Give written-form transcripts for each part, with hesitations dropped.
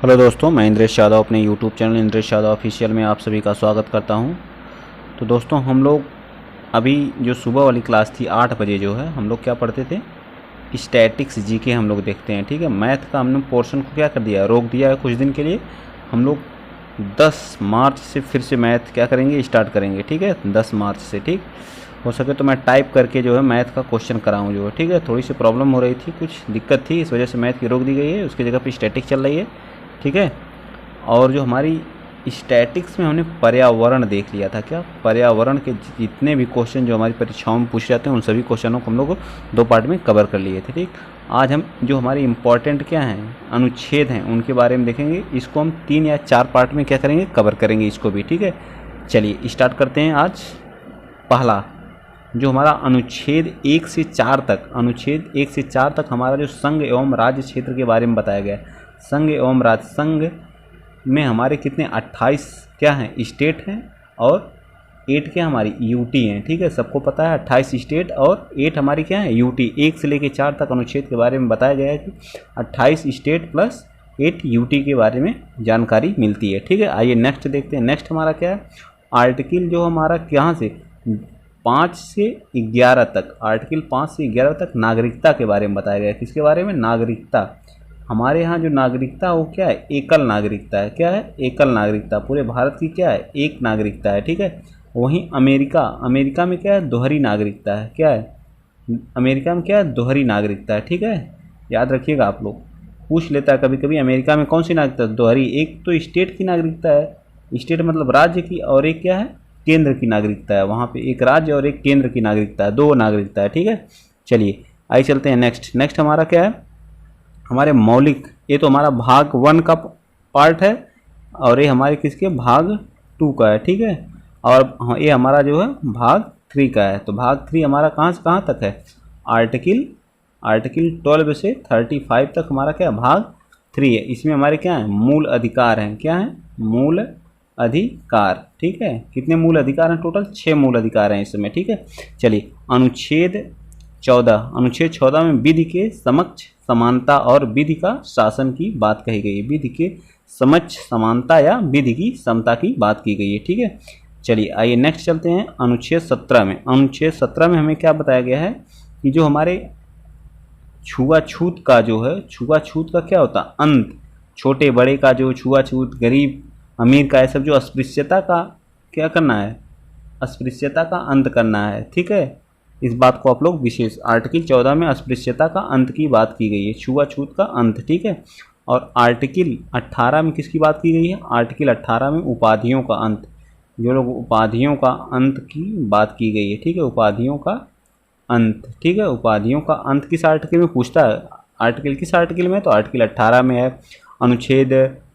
Hello दोस्तों, मैं इंद्रेश यादव अपने YouTube channel Indresh Yadav official में आप सभी का स्वागत करता हूं। तो दोस्तों, हम लोग अभी जो सुबह वाली क्लास थी 8 बजे जो है, हम लोग क्या पढ़ते थे, स्टैटिक्स जीके हम लोग देखते हैं। ठीक है, मैथ का हमने पोर्शन को क्या कर दिया, रोक दिया है कुछ दिन के लिए। हम लोग 10 मार्च से फिर से मैथ क्या करेंगे, स्टार्ट करेंगे। ठीक है, 10 मार्च से। ठीक हो सके तो मैं टाइप करके जो है मैथ का क्वेश्चन कराऊँ जो है। ठीक है, थोड़ी सी प्रॉब्लम हो रही थी, कुछ दिक्कत थी, इस वजह से मैथ की रोक दी गई है, उसकी जगह पर स्टैटिक चल रही है। ठीक है, और जो हमारी स्टैटिक्स में हमने पर्यावरण देख लिया था, क्या पर्यावरण के जितने भी क्वेश्चन जो हमारी परीक्षाओं में पूछे जाते हैं उन सभी क्वेश्चनों को हम लोग 2 पार्ट में कवर कर लिए थे। ठीक, आज हम जो हमारी इम्पॉर्टेंट क्या हैं, अनुच्छेद हैं, उनके बारे में देखेंगे। इसको हम 3 या 4 पार्ट में क्या करेंगे, कवर करेंगे इसको भी। ठीक है, चलिए स्टार्ट करते हैं। आज पहला जो हमारा अनुच्छेद 1 से 4 तक, अनुच्छेद 1 से 4 तक हमारा जो संघ एवं राज्य क्षेत्र के बारे में बताया गया है। संघ एवं राज्य, संघ में हमारे कितने 28 क्या हैं, स्टेट हैं, और 8 क्या हमारी यूटी हैं। ठीक है, सबको पता है 28 स्टेट और 8 हमारी क्या है, यूटी। 1 से लेकर 4 तक अनुच्छेद के बारे में बताया गया है कि 28 स्टेट प्लस 8 यूटी के बारे में जानकारी मिलती है। ठीक है, आइए नेक्स्ट देखते हैं। नेक्स्ट हमारा क्या है, आर्टिकल जो हमारा कहाँ से 5 से 11 तक, आर्टिकल 5 से 11 तक नागरिकता के बारे में बताया गया है। किसके बारे में, नागरिकता। हमारे यहाँ जो नागरिकता है वो क्या है, एकल नागरिकता है। क्या है, एकल नागरिकता। पूरे भारत की क्या है, एक नागरिकता है। ठीक है, वहीं अमेरिका, अमेरिका में क्या है, दोहरी नागरिकता है। क्या है, अमेरिका में क्या है, दोहरी नागरिकता है। ठीक है, याद रखिएगा, आप लोग पूछ लेता है कभी कभी, अमेरिका में कौन सी नागरिकता, दोहरी। एक तो स्टेट की नागरिकता है, स्टेट मतलब राज्य की, और एक क्या है, केंद्र की नागरिकता है। वहाँ पे एक राज्य और एक केंद्र की नागरिकता है, 2 नागरिकता है। ठीक है, चलिए आइए चलते हैं नेक्स्ट। नेक्स्ट हमारा क्या है, हमारे मौलिक, ये तो हमारा भाग 1 का पार्ट है, और ये हमारे किसके, भाग 2 का है। ठीक है, और ये हमारा जो है भाग 3 का है। तो भाग 3 हमारा कहाँ से कहाँ तक है, आर्टिकल 12 से 35 तक हमारा क्या है, भाग 3 है। इसमें हमारे क्या है, मूल अधिकार हैं। क्या है, मूल अधिकार। ठीक है, कितने मूल अधिकार हैं, टोटल 6 मूल अधिकार हैं इसमें। ठीक है, चलिए अनुच्छेद 14, अनुच्छेद 14 में विधि के समक्ष समानता और विधि का शासन की बात कही गई है। विधि के समक्ष समानता या विधि की समता की बात की गई है। ठीक है, चलिए आइए नेक्स्ट चलते हैं अनुच्छेद 17 में। अनुच्छेद 17 में हमें क्या बताया गया है कि जो हमारे छुआछूत का जो है, छुआछूत का क्या होता है, अंत, छोटे बड़े का जो छुआछूत, गरीब अमीर का, ये सब जो अस्पृश्यता का क्या करना है, अस्पृश्यता का अंत करना है। ठीक है, इस बात को आप लोग विशेष, आर्टिकल 14 में अस्पृश्यता का अंत की बात की गई है, छुआछूत का अंत। ठीक है, और आर्टिकल 18 में किसकी बात की गई है, आर्टिकल 18 में उपाधियों का अंत, जो लोग उपाधियों का अंत की बात की गई है। ठीक है, उपाधियों का अंत। ठीक है, उपाधियों का अंत किस आर्टिकल में पूछता है, आर्टिकल किस आर्टिकल में, तो आर्टिकल 18 में है। अनुच्छेद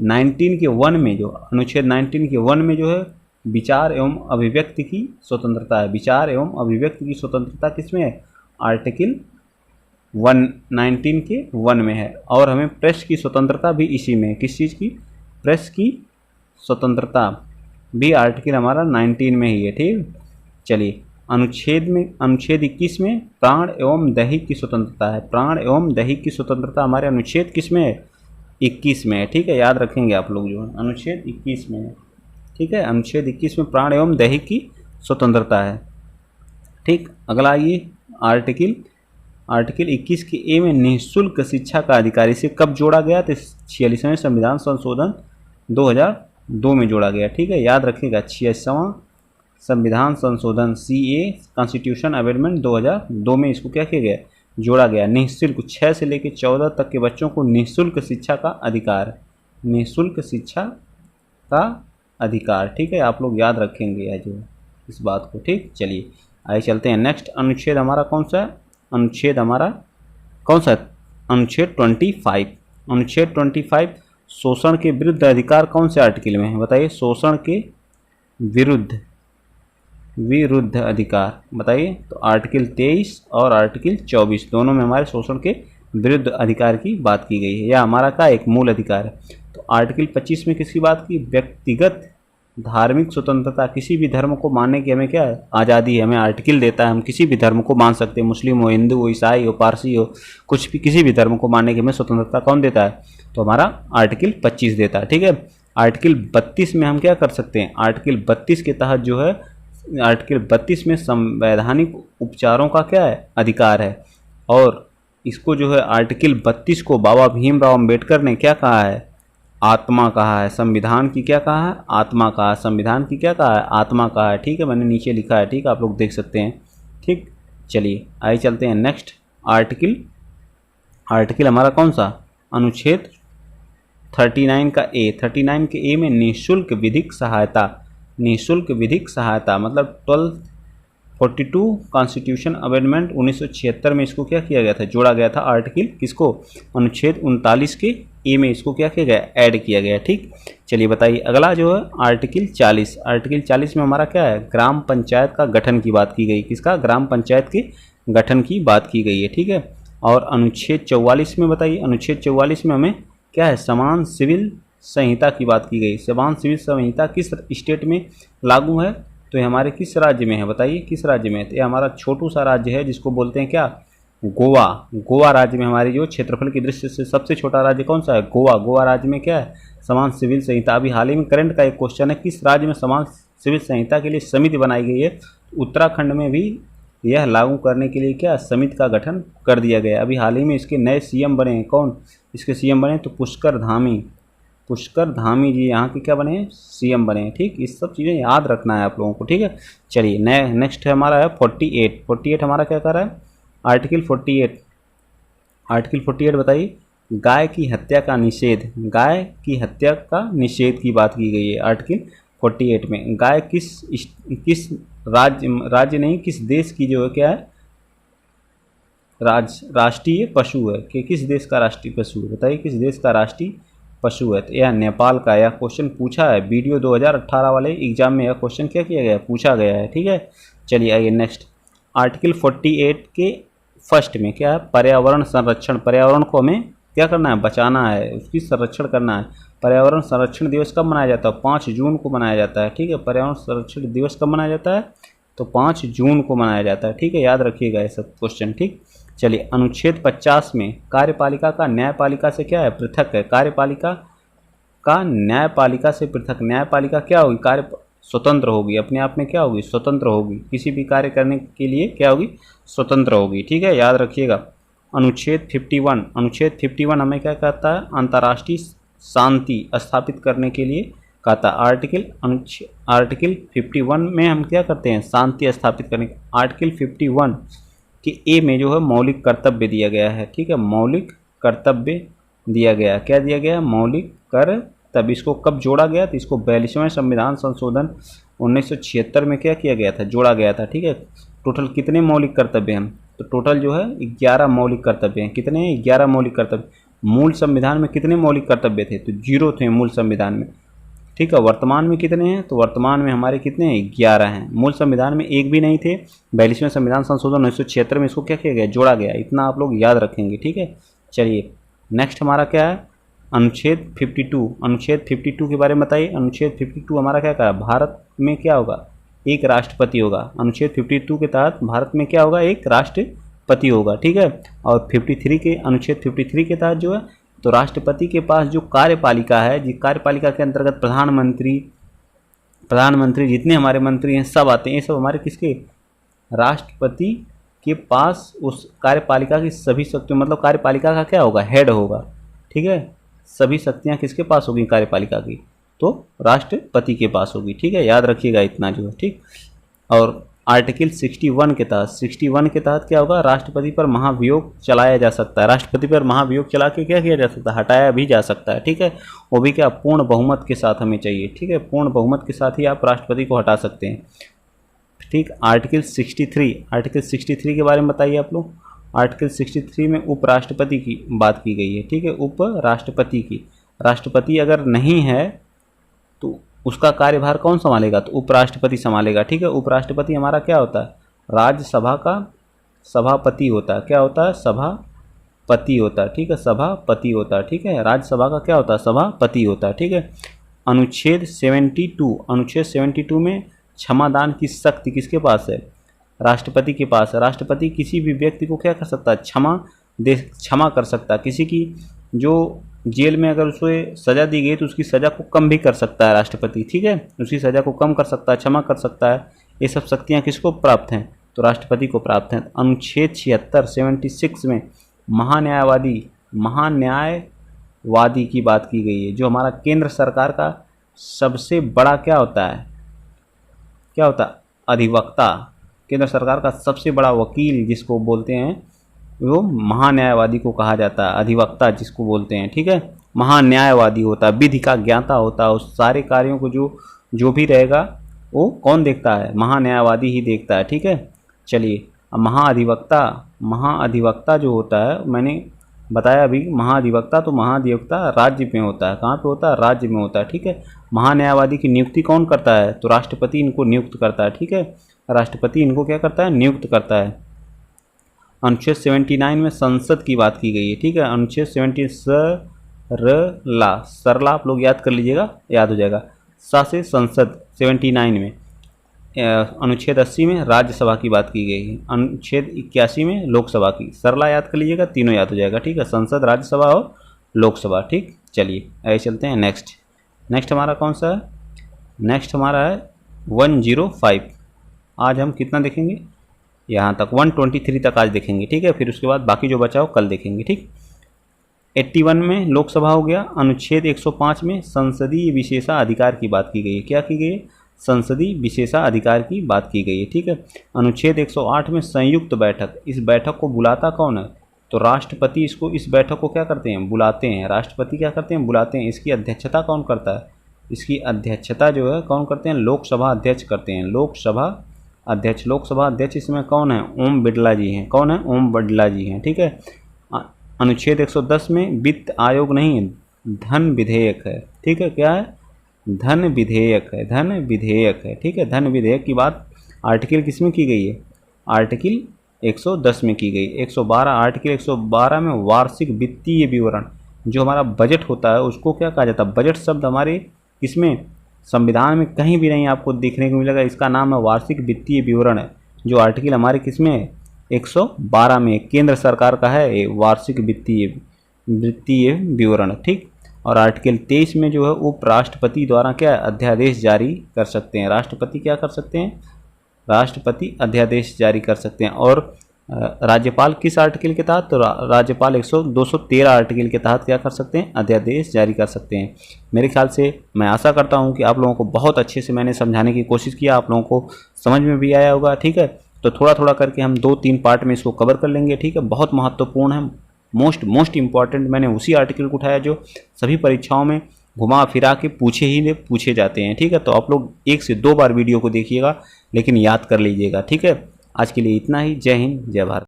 19 के 1 में, जो अनुच्छेद 19 के 1 में जो है, विचार एवं अभिव्यक्ति की स्वतंत्रता है। विचार एवं अभिव्यक्ति की स्वतंत्रता किसमें है, आर्टिकल 119 के 1 में है। और हमें प्रेस की स्वतंत्रता भी इसी में है। किस चीज़ की, प्रेस की स्वतंत्रता भी आर्टिकल हमारा 19 में ही है। ठीक, चलिए अनुच्छेद में, अनुच्छेद 21 में प्राण एवं दैहिक की स्वतंत्रता है। प्राण एवं दैहिक की स्वतंत्रता हमारे अनुच्छेद किस में है, 21 में है। ठीक है, याद रखेंगे आप लोग, जो है अनुच्छेद 21 में है। ठीक है, अनुच्छेद 21 में प्राण एवं दैहिक की स्वतंत्रता है। ठीक, अगला आइए आर्टिकल 21 के ए में निःशुल्क शिक्षा का अधिकार, इसे कब जोड़ा गया, तो 46वें संविधान संशोधन 2002 में जोड़ा गया। ठीक है, याद रखिएगा, 46वां संविधान संशोधन CA कॉन्स्टिट्यूशन अमेंडमेंट 2002 में इसको क्या किया गया, जोड़ा गया। निःशुल्क 6 से लेकर 14 तक के बच्चों को निःशुल्क शिक्षा का अधिकार, निःशुल्क शिक्षा का अधिकार। ठीक है, आप लोग याद रखेंगे है जो इस बात को। ठीक, चलिए आइए चलते हैं नेक्स्ट। अनुच्छेद हमारा कौन सा है, अनुच्छेद हमारा कौन सा है, अनुच्छेद 25। अनुच्छेद 25 शोषण के विरुद्ध अधिकार कौन से आर्टिकल में है, बताइए, शोषण के विरुद्ध अधिकार बताइए, तो आर्टिकल 23 और आर्टिकल 24 दोनों में हमारे शोषण के विरुद्ध अधिकार की बात की गई है। यह हमारा का एक मूल अधिकार है। तो आर्टिकल 25 में किसकी बात की, व्यक्तिगत धार्मिक स्वतंत्रता, किसी भी धर्म को मानने की हमें क्या है, आज़ादी है, हमें आर्टिकल देता है, हम किसी भी धर्म को मान सकते हैं, मुस्लिम हो, हिंदू हो, ईसाई हो, पारसी हो, कुछ भी, किसी भी धर्म को मानने की हमें स्वतंत्रता कौन देता है, तो हमारा आर्टिकल 25 देता है। ठीक है, आर्टिकल 32 में हम क्या कर सकते हैं, आर्टिकल 32 के तहत जो है, आर्टिकल 32 में संवैधानिक उपचारों का क्या है, अधिकार है। और इसको जो है आर्टिकल 32 को बाबा भीमराव अंबेडकर ने क्या कहा है, आत्मा कहा है। संविधान की क्या कहा है, आत्मा कहा है। संविधान की क्या कहा है, आत्मा कहा है। ठीक है, मैंने नीचे लिखा है, ठीक है, आप लोग देख सकते हैं। ठीक, चलिए आइए चलते हैं नेक्स्ट आर्टिकल। आर्टिकल हमारा कौन सा, अनुच्छेद 39 का ए। 39 के ए में निःशुल्क विधिक सहायता, निःशुल्क विधिक सहायता मतलब 1242 कॉन्स्टिट्यूशन अमेंडमेंट 1976 में इसको क्या किया गया था, जोड़ा गया था आर्टिकल किसको, अनुच्छेद 39 के ए में इसको क्या किया गया, ऐड किया गया। ठीक, चलिए बताइए अगला जो है आर्टिकल 40। आर्टिकल 40 में हमारा क्या है, ग्राम पंचायत का गठन की बात की गई, किसका, ग्राम पंचायत के गठन की बात की गई है। ठीक है, और अनुच्छेद 44 में बताइए, अनुच्छेद 44 में हमें क्या है, समान सिविल संहिता की बात की गई। समान सिविल संहिता किस स्टेट में लागू है, तो ये हमारे किस राज्य में है, बताइए किस राज्य में है। तो ये हमारा छोटू सा राज्य है जिसको बोलते हैं क्या, गोवा। गोवा राज्य में हमारी जो क्षेत्रफल की दृष्टि से सबसे छोटा राज्य कौन सा है, गोवा। गोवा राज्य में क्या है, समान सिविल संहिता। अभी हाल ही में करंट का एक क्वेश्चन है, किस राज्य में समान सिविल संहिता के लिए समिति बनाई गई है। उत्तराखंड में भी यह लागू करने के लिए क्या, समिति का गठन कर दिया गया। अभी हाल ही में इसके नए सीएम बने हैं, कौन इसके सीएम बने, तो पुष्कर धामी। पुष्कर धामी जी यहाँ के क्या बने हैं, सीएम बने हैं। ठीक, इस सब चीज़ें याद रखना है आप लोगों को। ठीक है, चलिए नेक्स्ट है हमारा है 48। 48 हमारा क्या कर रहा है, आर्टिकल 48। आर्टिकल 48 बताइए, गाय की हत्या का निषेध, गाय की हत्या का निषेध की बात की गई है आर्टिकल 48 में। गाय किस राज्य नहीं, किस देश की जो है क्या है, राष्ट्रीय पशु है, कि किस देश का राष्ट्रीय पशु है, बताइए किस देश का राष्ट्रीय पशु है। तो यह नेपाल का, यह क्वेश्चन पूछा है वीडियो 2018 वाले एग्जाम में, यह क्वेश्चन क्या किया गया, पूछा गया है। ठीक है, चलिए आइए नेक्स्ट आर्टिकल 48 के फर्स्ट में क्या है, पर्यावरण संरक्षण। पर्यावरण को हमें क्या करना है, बचाना है, उसकी संरक्षण करना है। पर्यावरण संरक्षण दिवस कब मनाया जाता है, 5 जून को मनाया जाता है। ठीक है, पर्यावरण संरक्षण दिवस कब मनाया जाता है, तो 5 जून को मनाया जाता है। ठीक है, याद रखिएगा ये सब क्वेश्चन। ठीक, चलिए अनुच्छेद 50 में कार्यपालिका का न्यायपालिका से क्या है, पृथक है। कार्यपालिका का न्यायपालिका से पृथक। न्यायपालिका क्या होगी, कार्य स्वतंत्र होगी, अपने आप में क्या होगी, स्वतंत्र होगी, किसी भी कार्य करने के लिए क्या होगी, स्वतंत्र होगी। ठीक है, याद रखिएगा। अनुच्छेद 51, अनुच्छेद 51 हमें क्या कहता है, अंतर्राष्ट्रीय शांति स्थापित करने के लिए कहता है। आर्टिकल 51 में हम क्या करते हैं, शांति स्थापित करने। आर्टिकल 51 कि ए में जो है मौलिक कर्तव्य दिया गया है। ठीक है, मौलिक कर्तव्य दिया गया, क्या दिया गया, मौलिक कर्तव्य। इसको कब जोड़ा गया, तो इसको 42वें संविधान संशोधन 1976 में क्या किया गया था, जोड़ा गया था। ठीक है, टोटल कितने मौलिक कर्तव्य हैं, तो टोटल जो है 11 मौलिक कर्तव्य हैं। कितने हैं, 11 मौलिक कर्तव्य। मूल संविधान में कितने मौलिक कर्तव्य थे, तो 0 थे मूल संविधान में। ठीक है, वर्तमान में कितने हैं, तो वर्तमान में हमारे कितने हैं, 11 हैं। मूल संविधान में एक भी नहीं थे, 42वें संविधान संशोधन 1976 में इसको क्या किया गया, जोड़ा गया। इतना आप लोग याद रखेंगे। ठीक है, चलिए नेक्स्ट हमारा क्या है, अनुच्छेद 52। अनुच्छेद 52 के बारे में बताइए। अनुच्छेद 52 हमारा क्या कहा, भारत में क्या होगा, एक राष्ट्रपति होगा। अनुच्छेद 52 के तहत भारत में क्या होगा, एक राष्ट्रपति होगा। ठीक है, और 53 के अनुच्छेद 53 के तहत जो है, तो राष्ट्रपति के पास जो कार्यपालिका है, जिस कार्यपालिका के अंतर्गत प्रधानमंत्री जितने हमारे मंत्री हैं सब आते हैं। ये सब हमारे किसके, राष्ट्रपति के पास उस कार्यपालिका की सभी शक्तियाँ, मतलब कार्यपालिका का क्या होगा, हेड होगा। ठीक है, सभी शक्तियाँ किसके पास होगी, कार्यपालिका की, तो राष्ट्रपति के पास होगी। ठीक है, याद रखिएगा इतना जो है। ठीक, और आर्टिकल 61 के तहत, 61 के तहत क्या होगा, राष्ट्रपति पर महाभियोग चलाया जा सकता है। राष्ट्रपति पर महाभियोग चला के क्या किया जा सकता है, हटाया भी जा सकता है। ठीक है, वो भी क्या, पूर्ण बहुमत के साथ हमें चाहिए। ठीक है, पूर्ण बहुमत के साथ ही आप राष्ट्रपति को हटा सकते हैं। ठीक, आर्टिकल 63, आर्टिकल 63 के बारे में बताइए आप लोग। आर्टिकल 63 में उपराष्ट्रपति की बात की गई है। ठीक है, उपराष्ट्रपति की, राष्ट्रपति अगर नहीं है तो उसका कार्यभार कौन संभालेगा, तो उपराष्ट्रपति संभालेगा। ठीक है, उपराष्ट्रपति हमारा क्या होता है, राज्यसभा का सभापति होता है। क्या होता है, सभापति होता है। ठीक है, सभापति होता है। ठीक है, राज्यसभा का क्या होता है, सभापति होता है। ठीक है, अनुच्छेद 72 में क्षमादान की शक्ति किसके पास है? राष्ट्रपति के पास है। राष्ट्रपति किसी भी व्यक्ति को क्या कर सकता है? क्षमा कर सकता है। किसी की जो जेल में अगर उसे सज़ा दी गई तो उसकी सज़ा को कम भी कर सकता है राष्ट्रपति, ठीक है, उसकी सज़ा को कम कर सकता है, क्षमा कर सकता है। ये सब शक्तियाँ किसको प्राप्त हैं? तो राष्ट्रपति को प्राप्त हैं। अनुच्छेद 76 में महान्यायवादी की बात की गई है। जो हमारा केंद्र सरकार का सबसे बड़ा क्या होता है? अधिवक्ता। केंद्र सरकार का सबसे बड़ा वकील जिसको बोलते हैं वो महान्यायवादी को कहा जाता है, अधिवक्ता जिसको बोलते हैं, ठीक है। महान्यायवादी होता है, विधि का ज्ञाता होता है, उस सारे कार्यों को जो भी रहेगा वो कौन देखता है? महान्यायवादी ही देखता है, ठीक है। चलिए, अब महाधिवक्ता जो होता है, मैंने बताया अभी, महाधिवक्ता राज्य में होता है। कहाँ पे होता है? राज्य में होता है, ठीक है। महान्यायवादी की नियुक्ति कौन करता है? तो राष्ट्रपति इनको नियुक्त करता है, ठीक है। राष्ट्रपति इनको क्या करता है? नियुक्त करता है। अनुच्छेद 79 में संसद की बात की गई है, ठीक है। अनुच्छेद 70 सरला आप लोग याद कर लीजिएगा, याद हो जाएगा। से संसद 79 में। अनुच्छेद 80 में राज्यसभा की बात की गई है। अनुच्छेद 81 में लोकसभा की। सरला याद कर लीजिएगा, तीनों याद हो जाएगा, ठीक है। संसद, राज्यसभा और लोकसभा, ठीक। चलिए आगे चलते हैं। नेक्स्ट हमारा कौन सा है? नेक्स्ट हमारा है 105। आज हम कितना देखेंगे? यहाँ तक 123 तक आज देखेंगे, ठीक है। फिर उसके बाद बाकी जो बचा हो कल देखेंगे, ठीक। 81 में लोकसभा हो गया। अनुच्छेद 105 में संसदीय विशेषाधिकार की बात की गई है। क्या की गई है? संसदीय विशेषाधिकार की बात की गई है, ठीक है। अनुच्छेद 108 में संयुक्त बैठक। इस बैठक को बुलाता कौन है? तो राष्ट्रपति इस बैठक को क्या करते हैं? बुलाते हैं। राष्ट्रपति क्या करते हैं? बुलाते हैं। इसकी अध्यक्षता कौन करता है? इसकी अध्यक्षता जो है कौन करते हैं? लोकसभा अध्यक्ष करते हैं। लोकसभा अध्यक्ष इसमें कौन है? ओम बिड़ला जी हैं। कौन है? ओम बिड़ला जी हैं, ठीक है। अनुच्छेद 110 में वित्त आयोग नहीं, धन विधेयक है, ठीक है। क्या है? धन विधेयक है, ठीक है। धन विधेयक की बात आर्टिकल किस में की गई है? आर्टिकल 110 में की गई। 112 आर्टिकल 112 में वार्षिक वित्तीय विवरण, जो हमारा बजट होता है उसको क्या कहा जाता है? बजट शब्द हमारे किसमें? संविधान में कहीं भी नहीं आपको देखने को मिलेगा। इसका नाम है वार्षिक वित्तीय विवरण है, जो आर्टिकल हमारे किसमें है? 112 में। केंद्र सरकार का है ये वार्षिक वित्तीय विवरण, ठीक। और आर्टिकल 23 में जो है उपराष्ट्रपति द्वारा क्या अध्यादेश जारी कर सकते हैं। राष्ट्रपति क्या कर सकते हैं? राष्ट्रपति अध्यादेश जारी कर सकते हैं। और राज्यपाल किस आर्टिकल के तहत? तो राज्यपाल 213 आर्टिकल के तहत क्या कर सकते हैं? अध्यादेश जारी कर सकते हैं। मेरे ख्याल से मैं आशा करता हूं कि आप लोगों को बहुत अच्छे से मैंने समझाने की कोशिश किया, आप लोगों को समझ में भी आया होगा, ठीक है। तो थोड़ा थोड़ा करके हम 2-3 पार्ट में इसको कवर कर लेंगे, ठीक है। बहुत महत्वपूर्ण है, मोस्ट इम्पॉर्टेंट। मैंने उसी आर्टिकल को उठाया जो सभी परीक्षाओं में घुमा फिरा के पूछे जाते हैं, ठीक है। तो आप लोग 1 से 2 बार वीडियो को देखिएगा, लेकिन याद कर लीजिएगा, ठीक है। आज के लिए इतना ही। जय हिंद, जय भारत।